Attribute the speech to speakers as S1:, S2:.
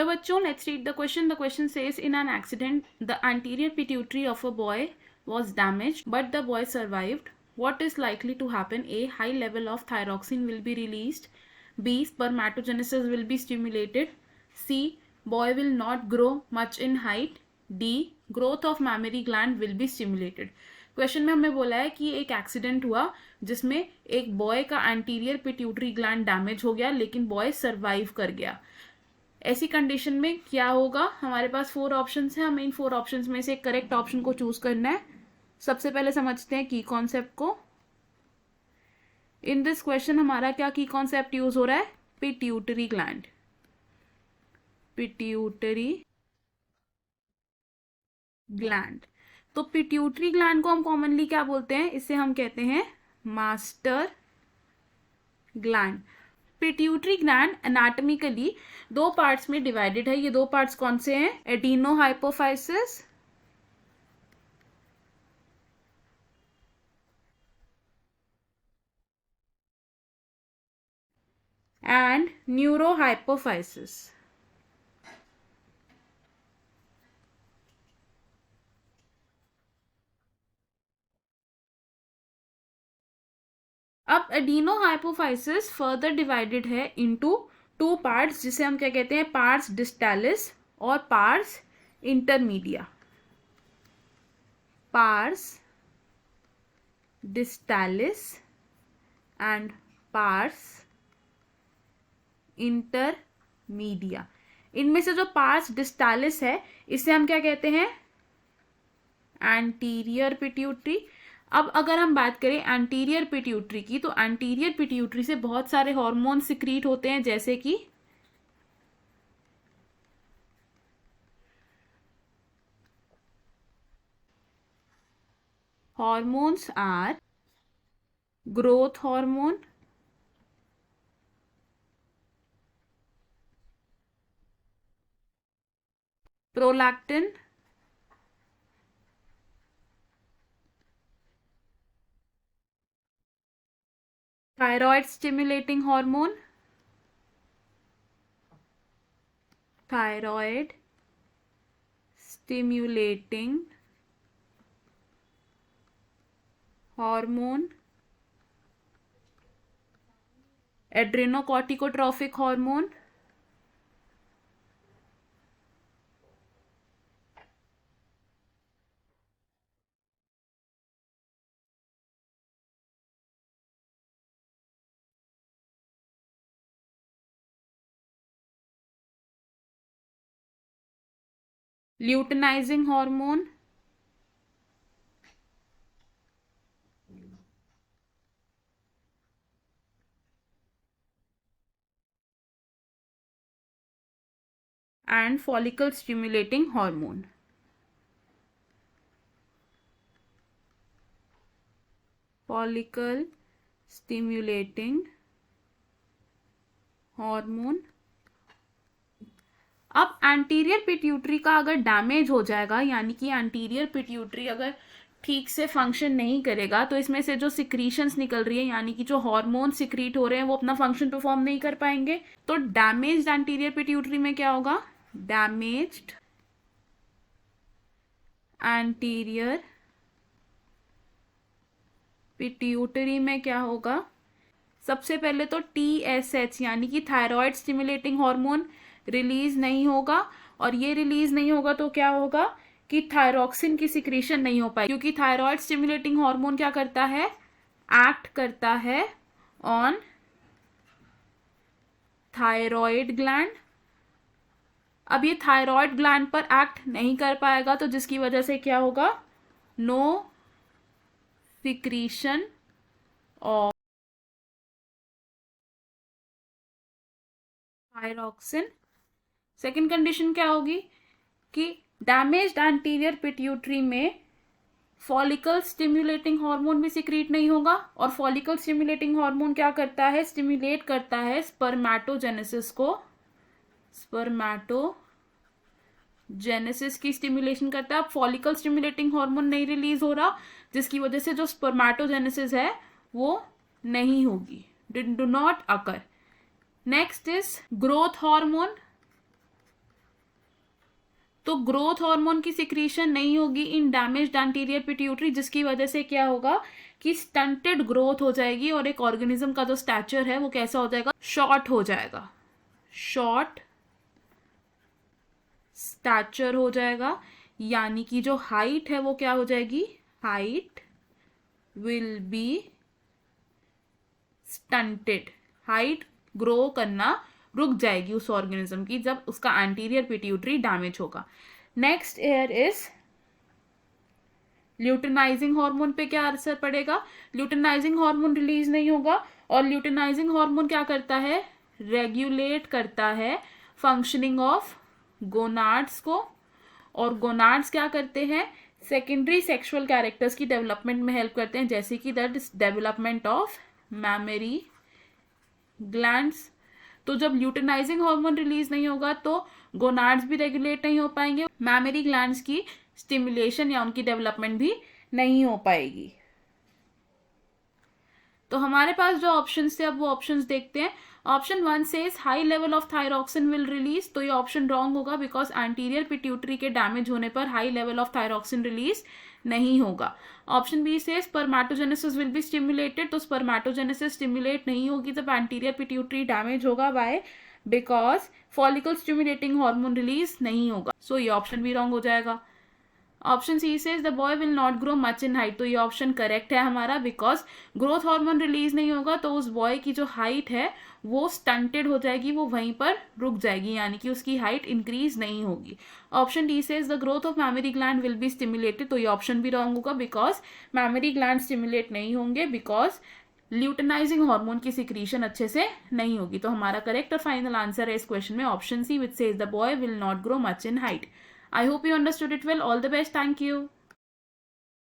S1: Hello बच्चों, let's read the question. The question says in an accident the anterior pituitary of a boy was damaged but the boy survived. What is likely to happen? A. High level of thyroxine will be released. B. Spermatogenesis will be stimulated. C. Boy will not grow much in height. D. Growth of mammary gland will be stimulated. Question में हमें बोला है कि एक accident हुआ जिसमें एक boy का एंटीरियर पिट्यूटरी ग्लैंड डैमेज हो गया लेकिन बॉय सर्वाइव कर गया. ऐसी कंडीशन में क्या होगा? हमारे पास 4 ऑप्शंस हैं. हमें इन 4 ऑप्शंस में से करेक्ट ऑप्शन को चूज करना है. सबसे पहले समझते हैं की कॉन्सेप्ट को. इन दिस क्वेश्चन हमारा क्या की कॉन्सेप्ट यूज हो रहा है? Pituitary gland. Pituitary gland. तो पिट्यूटरी ग्लैंड को हम कॉमनली क्या बोलते हैं? इसे हम कहते हैं master gland. Pituitary gland anatomically 2 parts में डिवाइडेड है. ये 2 पार्ट्स कौन से हैं? Adenohypophysis and neurohypophysis. अब एडिनोहाइपोफाइसिस फर्दर डिवाइडेड है इनटू 2 पार्ट्स जिसे हम क्या कहते हैं? पार्स डिस्टालिस और pars intermedia. Pars distalis and pars intermedia. इनमें से जो पार्स डिस्टालिस है इसे हम क्या कहते हैं? Anterior pituitary. अब अगर हम बात करें एंटीरियर पिट्यूटरी की, तो एंटीरियर पिट्यूटरी से बहुत सारे हार्मोन सिक्रीट होते हैं जैसे कि hormones are growth hormone, prolactin, thyroid stimulating hormone, thyroid stimulating hormone, adrenocorticotropic hormone, luteinizing hormone, and follicle stimulating hormone. Follicle stimulating hormone. अब एंटीरियर पिट्यूटरी का अगर डैमेज हो जाएगा, यानी कि एंटीरियर पिट्यूटरी अगर ठीक से फंक्शन नहीं करेगा, तो इसमें से जो सिक्रीशंस निकल रही है यानी कि जो हार्मोन सिक्रीट हो रहे हैं वो अपना फंक्शन परफॉर्म नहीं कर पाएंगे. तो डैमेज्ड एंटीरियर पिट्यूटरी में क्या होगा? डैमेज्ड एंटीरियर पिट्यूटरी में क्या होगा? सबसे पहले तो TSH यानी कि थायराइड स्टिमुलेटिंग हार्मोन रिलीज नहीं होगा, और ये रिलीज नहीं होगा तो क्या होगा कि थायरॉक्सिन की सिक्रीशन नहीं हो पाएगी, क्योंकि थायराइड स्टिमुलेटिंग हार्मोन क्या करता है? एक्ट करता है ऑन थायराइड ग्लैंड. अब ये थायराइड ग्लैंड पर एक्ट नहीं कर पाएगा तो जिसकी वजह से क्या होगा? No secretion of thyroxine. Second condition क्या होगी कि डैमेज्ड एंटीरियर पिट्यूटरी में फॉलिकल स्टिमुलेटिंग हार्मोन भी सिक्रीट नहीं होगा, और फॉलिकल स्टिमुलेटिंग हार्मोन क्या करता है? स्टिमुलेट करता है स्पर्मेटोजेनेसिस को. स्पर्मेटोजेनेसिस की स्टिमुलेशन करता है. अब फॉलिकल स्टिमुलेटिंग हार्मोन नहीं रिलीज हो रहा जिसकी वजह से जो स्पर्मेटोजेनेसिस है वो नहीं होगी, do not occur. Next is growth hormone. तो ग्रोथ हार्मोन की सिक्रीशन नहीं होगी इन डैमेज्ड एंटीरियर पिट्यूटरी, जिसकी वजह से क्या होगा कि स्टंटेड ग्रोथ हो जाएगी और एक ऑर्गेनिज्म का जो स्टैचर है वो कैसा हो जाएगा, शॉर्ट हो जाएगा, शॉर्ट स्टैचर हो जाएगा, यानी कि जो हाइट है वो क्या हो जाएगी, height will be stunted, height grow करना रुक जाएगी उस ऑर्गेनिज्म की जब उसका एंटीरियर पिट्यूटरी डैमेज होगा। Next air is luteinizing hormone पे क्या असर पड़ेगा, ल्यूटिनाइजिंग हार्मोन रिलीज नहीं होगा, और ल्यूटिनाइजिंग हार्मोन क्या करता है, रेगुलेट करता है फंक्शनिंग ऑफ गोनाड्स को, और गोनाड्स क्या करते हैं, सेकेंडरी सेक्सुअल कैरेक्टर्स की डेवलपमेंट में हेल्प करते हैं, जैसे कि the development of memory glands. तो जब ल्यूटिनाइजिंग हार्मोन रिलीज नहीं होगा तो गोनाड्स भी रेगुलेट नहीं हो पाएंगे, मैमरी ग्लैंड्स की स्टिमुलेशन या उनकी डेवलपमेंट भी नहीं हो पाएगी। तो हमारे पास जो ऑप्शंस थे अब वो ऑप्शंस देखते हैं। Option 1 says high level of thyroxine will release, तो ये ऑप्शन रॉन्ग होगा बिकॉज एंटीरियर पिट्यूटरी के डैमेज होने पर high level of thyroxine release नहीं होगा। ऑप्शन बी से स्पर्मेटोजेनेसिस विल बी स्टिमुलेटेड, तो स्पर्मेटोजेनेसिस स्टिमुलेट नहीं होगी जब एंटीरियर पिट्यूटरी डैमेज होगा, why, because follicle stimulating hormone release नहीं होगा, सो ये ऑप्शन भी रॉन्ग हो जाएगा। Option C says the boy will not grow much in height, तो ये ऑप्शन करेक्ट है हमारा, बिकॉज ग्रोथ हार्मोन रिलीज नहीं होगा तो उस बॉय की जो हाइट है वो स्टंटेड हो जाएगी, वो वहीं पर रुक जाएगी, यानी कि उसकी हाइट इंक्रीज नहीं होगी। Option D says the growth of mammary gland will be stimulated, तो ये ऑप्शन भी रॉन्ग होगा बिकॉज मैमरी ग्लैंड स्टिमुलेट नहीं होंगे, बिकॉज ल्यूटिनाइजिंग हार्मोन की सिक्रीशन अच्छे से नहीं होगी। तो हमारा करेक्ट और फाइनल आंसर है इस क्वेश्चन में option C, which says the boy will not grow much in height. I hope you understood it well. All the best. Thank you.